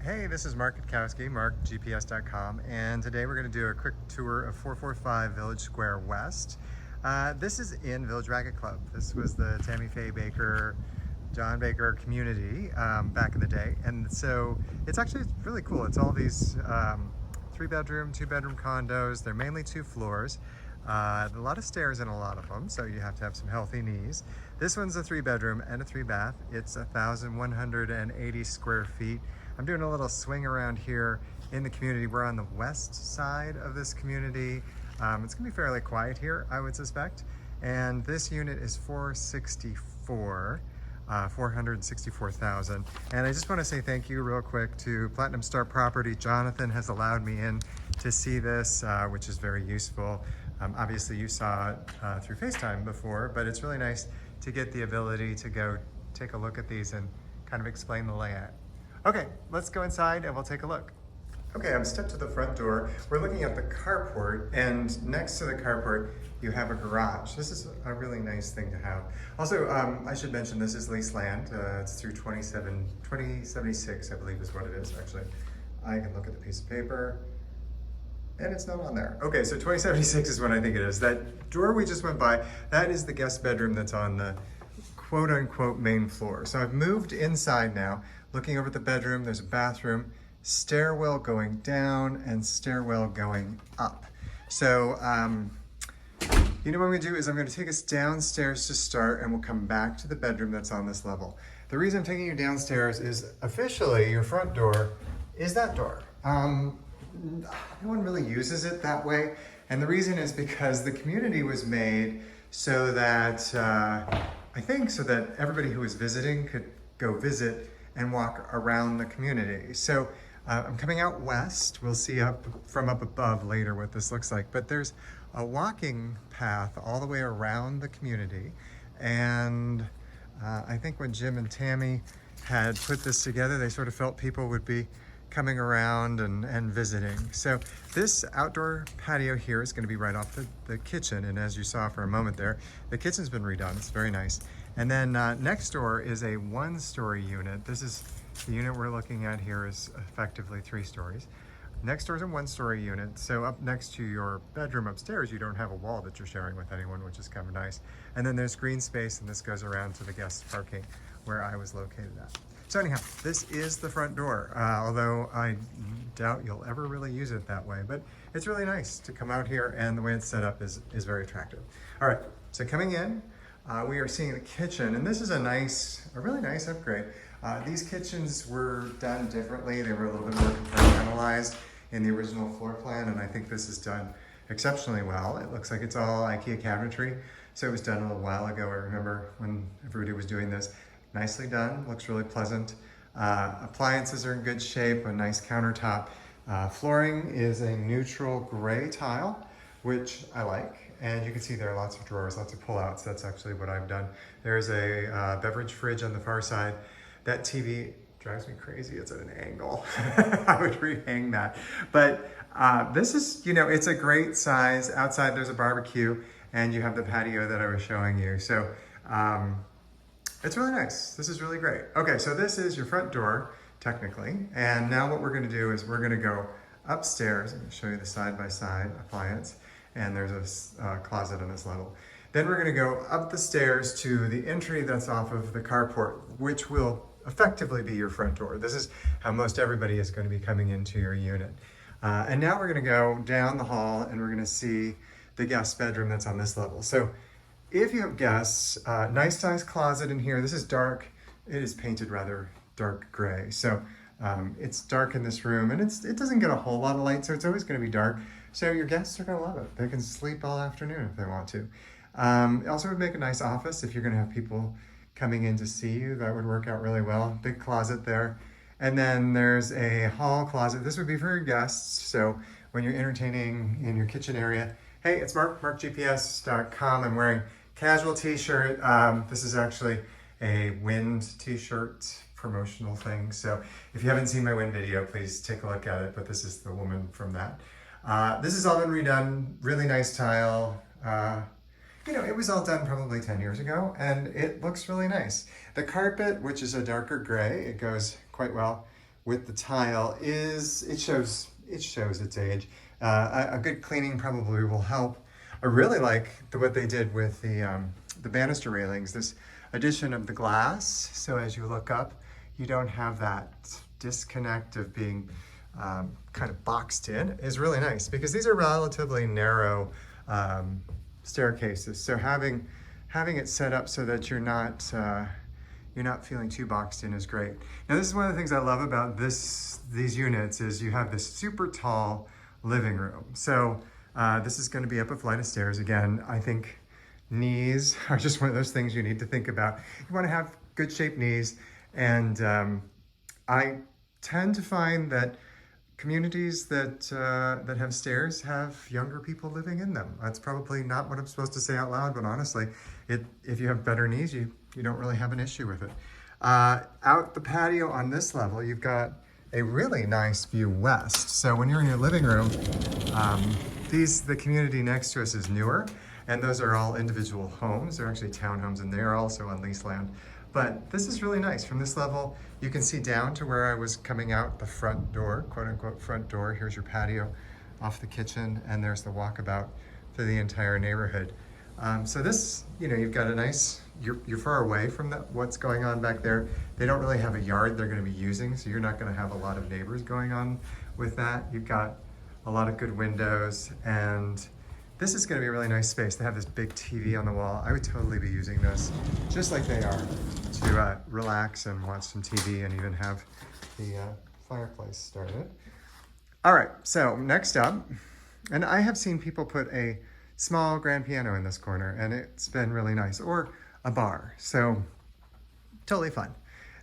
Hey, this is Mark Katkowski, markgps.com, and today we're going to do a quick tour of 445 Village Square West. This is in Village Racquet Club. This was the Tammy Faye Baker, John Baker community back in the day, and so it's actually really cool. It's all these 3-bedroom, 2-bedroom condos. They're mainly 2 floors. A lot of stairs in a lot of them, so you have to have some healthy knees. This one's a 3-bedroom and a 3-bath. It's 1,180 square feet. I'm doing a little swing around here in the community. We're on the west side of this community. It's gonna be fairly quiet here, I would suspect. And this unit is 464,000. And I just want to say thank you real quick to Platinum Star Property. Jonathan has allowed me in to see this, which is very useful. Obviously you saw it through FaceTime before, but it's really nice to get the ability to go take a look at these and kind of explain the layout. Okay, let's go inside and we'll take a look. Okay, I'm stepped to the front door. We're looking at the carport, and next to the carport, you have a garage. This is a really nice thing to have. Also, I should mention this is lease land. It's through 2076, I believe is what it is, actually. I can look at the piece of paper, and it's not on there. Okay, so 2076 is what I think it is. That door we just went by, that is the guest bedroom that's on the quote-unquote main floor. So I've moved inside now, looking over at the bedroom. There's a bathroom, stairwell going down, and stairwell going up. So, you know what I'm gonna do is I'm gonna take us downstairs to start, and we'll come back to the bedroom that's on this level. The reason I'm taking you downstairs is officially your front door is that door. No one really uses it that way. And the reason is because the community was made so that, I think so that everybody who was visiting could go visit and walk around the community. So I'm coming out west. We'll see from up above later what this looks like, but there's a walking path all the way around the community. And I think when Jim and Tammy had put this together, they sort of felt people would be coming around and visiting. So this outdoor patio here is going to be right off the kitchen, and as you saw for a moment there, the kitchen's been redone. It's very nice. And then next door is a 1-story unit. This is the unit we're looking at here is effectively 3 stories. Next door is a 1-story unit. So up next to your bedroom upstairs, you don't have a wall that you're sharing with anyone, which is kind of nice. And then there's green space, and this goes around to the guest parking where I was located at. So anyhow, this is the front door, although I doubt you'll ever really use it that way, but it's really nice to come out here, and the way it's set up is very attractive. All right, so coming in, we are seeing the kitchen, and this is a really nice upgrade. These kitchens were done differently. They were a little bit more compartmentalized in the original floor plan, and I think this is done exceptionally well. It looks like it's all Ikea cabinetry, so it was done a little while ago. I remember when everybody was doing this. Nicely done, looks really pleasant. Appliances are in good shape, a nice countertop. Flooring is a neutral gray tile, which I like. And you can see there are lots of drawers, lots of pullouts. That's actually what I've done. There's a beverage fridge on the far side. That TV drives me crazy. It's at an angle. I would rehang that. But this is, it's a great size. Outside there's a barbecue, and you have the patio that I was showing you. So, it's really nice. This is really great. Okay, so this is your front door, technically. And now what we're gonna do is we're gonna go upstairs. I'm gonna show you the side-by-side appliance. And there's a closet on this level. Then we're gonna go up the stairs to the entry that's off of the carport, which will effectively be your front door. This is how most everybody is gonna be coming into your unit. And now we're gonna go down the hall, and we're gonna see the guest bedroom that's on this level. So if you have guests, nice size closet in here. This is dark. It is painted rather dark gray. So it's dark in this room, and it doesn't get a whole lot of light, so it's always gonna be dark. So your guests are gonna love it. They can sleep all afternoon if they want to. It also would make a nice office if you're gonna have people coming in to see you. That would work out really well. Big closet there. And then there's a hall closet. This would be for your guests. So when you're entertaining in your kitchen area, hey, it's Mark, markgps.com. I'm wearing casual t-shirt. This is actually a Wind t-shirt promotional thing. So if you haven't seen my Wind video, please take a look at it. But this is the woman from that. This has all been redone. Really nice tile. It was all done probably 10 years ago, and it looks really nice. The carpet, which is a darker gray, it goes quite well with the tile is, it shows its age. A good cleaning probably will help. I really like what they did with the banister railings, this addition of the glass. So as you look up, you don't have that disconnect of being kind of boxed in. Is really nice because these are relatively narrow staircases. So having it set up so that you're not feeling too boxed in is great. Now this is one of the things I love about these units is you have this super tall living room. So this is going to be up a flight of stairs. Again, I think knees are just one of those things you need to think about. You want to have good shaped knees, and I tend to find that communities that have stairs have younger people living in them. That's probably not what I'm supposed to say out loud, but honestly, if you have better knees, you don't really have an issue with it. Out the patio on this level, you've got a really nice view west. So when you're in your living room, the community next to us is newer, and those are all individual homes. They're actually townhomes, and they are also on lease land. But this is really nice. From this level, you can see down to where I was coming out the front door, quote unquote front door. Here's your patio off the kitchen, and there's the walkabout through the entire neighborhood. So this, you've got a nice, you're far away from what's going on back there. They don't really have a yard they're going to be using, so you're not going to have a lot of neighbors going on with that. You've got a lot of good windows, and this is going to be a really nice space. They have this big TV on the wall. I would totally be using this, just like they are, to relax and watch some TV and even have the fireplace started. All right, so next up, and I have seen people put a small grand piano in this corner, and it's been really nice, or a bar, so totally fun.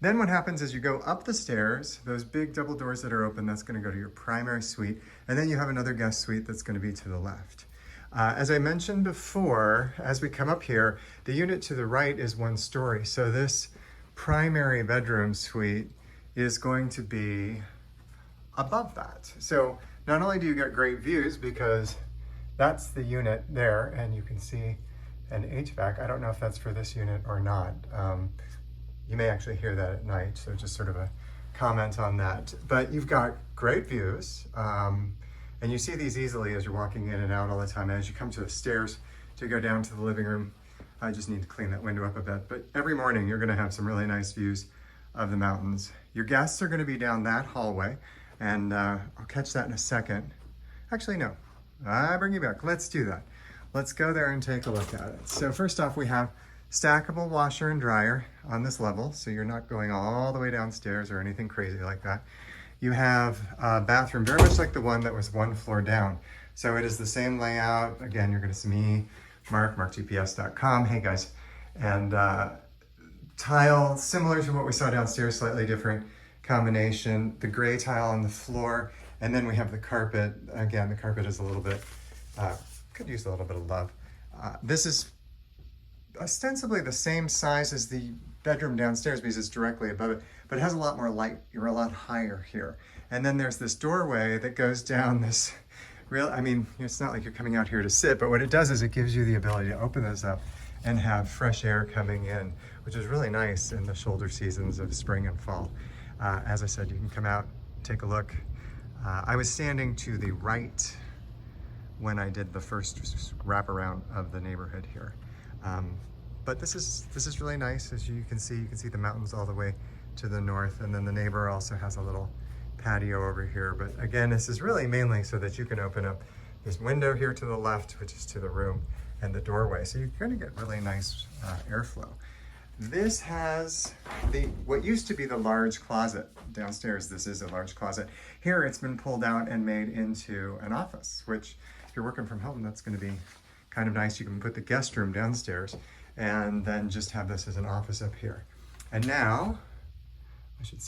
Then what happens is you go up the stairs, those big double doors that are open, that's going to go to your primary suite, and then you have another guest suite that's going to be to the left. As I mentioned before, as we come up here, the unit to the right is 1 story. So this primary bedroom suite is going to be above that. So not only do you get great views because that's the unit there, and you can see an HVAC. I don't know if that's for this unit or not. You may actually hear that at night, so just sort of a comment on that. But you've got great views. And you see these easily as you're walking in and out all the time. As you come to the stairs to go down to the living room, I just need to clean that window up a bit. But every morning you're gonna have some really nice views of the mountains. Your guests are gonna be down that hallway, and I'll catch that in a second. Actually, no, I bring you back. Let's do that. Let's go there and take a look at it. So first off, we have stackable washer and dryer on this level, so you're not going all the way downstairs or anything crazy like that. You have a bathroom very much like the one that was 1 floor down. So it is the same layout. Again, you're gonna see me, marktps.com. Hey guys. And tile, similar to what we saw downstairs, slightly different combination. The gray tile on the floor, and then we have the carpet. Again, the carpet is a little bit, could use a little bit of love. This is ostensibly the same size as the bedroom downstairs because it's directly above it, but it has a lot more light. You're a lot higher here. And then there's this doorway that goes down this it's not like you're coming out here to sit, but what it does is it gives you the ability to open this up and have fresh air coming in, which is really nice in the shoulder seasons of spring and fall. As I said, you can come out, take a look. I was standing to the right when I did the first wraparound of the neighborhood here. But this is really nice. As you can see the mountains all the way to the north, and then the neighbor also has a little patio over here. But again, this is really mainly so that you can open up this window here to the left, which is to the room, and the doorway. So you're going to get really nice airflow. This has what used to be the large closet downstairs. This is a large closet. Here it's been pulled out and made into an office, which if you're working from home, that's going to be kind of nice. You can put the guest room downstairs and then just have this as an office up here. And now, I should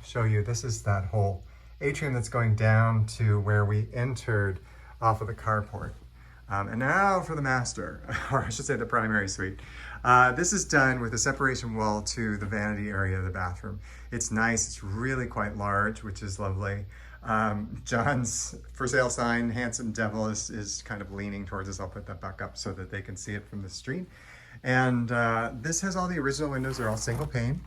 show you, this is that whole atrium that's going down to where we entered off of the carport. And now for the master, or I should say the primary suite. This is done with a separation wall to the vanity area of the bathroom. It's nice, it's really quite large, which is lovely. John's for sale sign, Handsome Devil, is kind of leaning towards us. I'll put that back up so that they can see it from the street. And this has all the original windows. They're all single pane.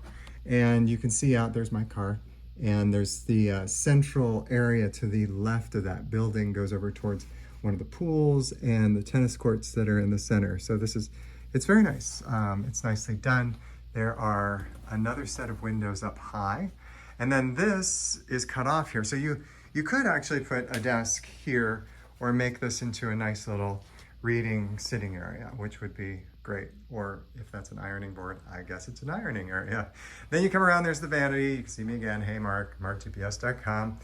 And you can see out, there's my car, And there's the central area to the left of that building goes over towards one of the pools and the tennis courts that are in the center. So it's very nice. It's nicely done. There are another set of windows up high. And then this is cut off here. So you could actually put a desk here or make this into a nice little reading sitting area, which would be great. Or if that's an ironing board, I guess it's an ironing area. Then you come around, there's the vanity. You can see me again. Hey, Mark, marktps.com.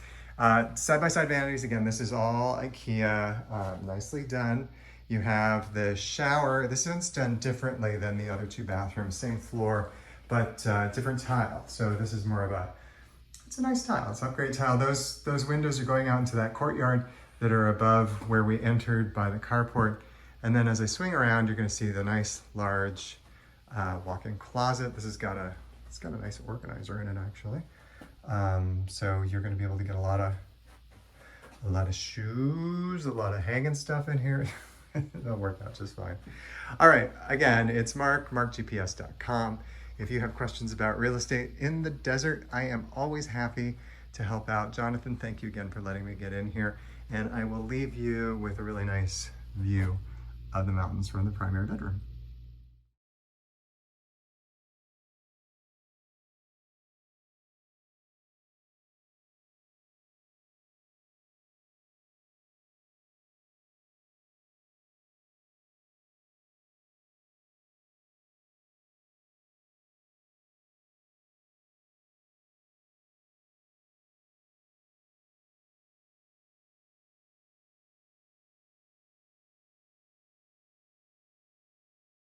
Side-by-side vanities, again, this is all Ikea, nicely done. You have the shower. This one's done differently than the other two bathrooms, same floor, but different tile. So this is more of it's a nice tile, it's upgrade tile. Those windows are going out into that courtyard that are above where we entered by the carport. And then as I swing around, you're gonna see the nice large walk-in closet. This has got it's got a nice organizer in it actually. So you're going to be able to get a lot of shoes, a lot of hanging stuff in here. It'll work out just fine. All right, again, it's Mark, marktps.com. If you have questions about real estate in the desert, I am always happy to help out. Jonathan, thank you again for letting me get in here. And I will leave you with a really nice view of the mountains from the primary bedroom.